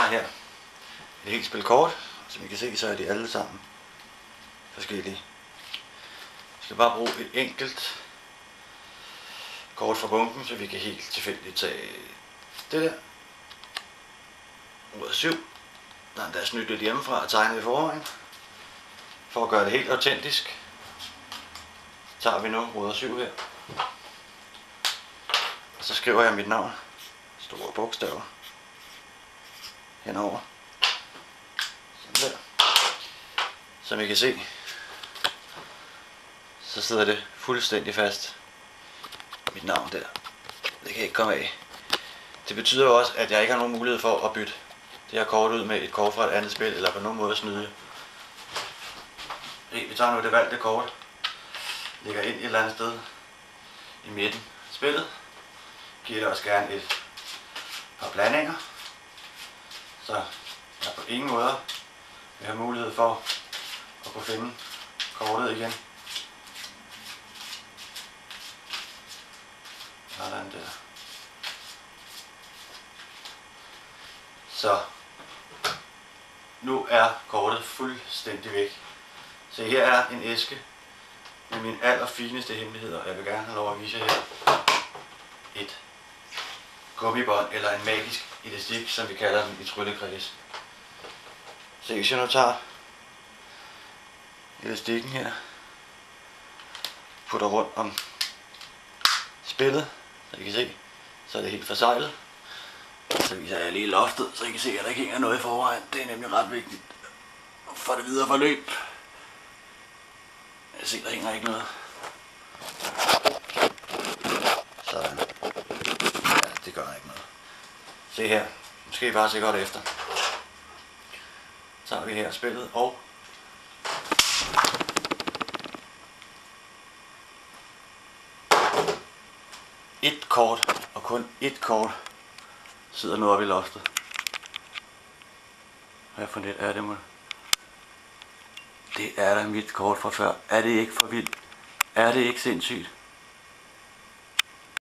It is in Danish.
har her et helt spil kort. Som I kan se, så er de alle sammen forskellige. Vi skal bare bruge et enkelt kort fra bunken, så vi kan helt tilfældigt tage det der. Ruder 7. Der er endda snydt lidt hjemmefra og tegnet i forvejen. For at gøre det helt autentisk, tager vi nu ruder 7 her. Og så skriver jeg mit navn. Store bogstaver. Henover. Sådan der. Som I kan se, så sidder det fuldstændig fast. Mit navn der. Det kan ikke komme af. Det betyder også, at jeg ikke har nogen mulighed for at bytte det her kort ud med et kort fra et andet spil, eller på nogen måde snyde. Vi tager nu det valgte kort, lægger ind et eller andet sted i midten af spillet. Giver det også gerne et par blandinger, så jeg på ingen måde vil have mulighed for at kunne finde kortet igen. Sådan der. Så nu er kortet fuldstændig væk. Så her er en æske med mine allerfineste hemmeligheder. Jeg vil gerne have lov at vise jer her et gummibånd eller en magisk elastik, som vi kalder den i tryllekreds. Så hvis jeg nu tager elastikken her, putter rundt om spillet, så I kan se, så er det helt forseglet. Så viser jeg lige loftet, så I kan se, at der ikke hænger noget i forvejen. Det er nemlig ret vigtigt for det videre forløb. Jeg ser, der hænger ikke noget. Sådan. Ja, det gør ikke noget. Se her. Nu skal I bare se godt efter. Så har vi her spillet og et kort, og kun et kort sidder nu oppe i loftet. Hvad for net er det, må? Det er da mit kort fra før. Er det ikke for vildt? Er det ikke sindssygt?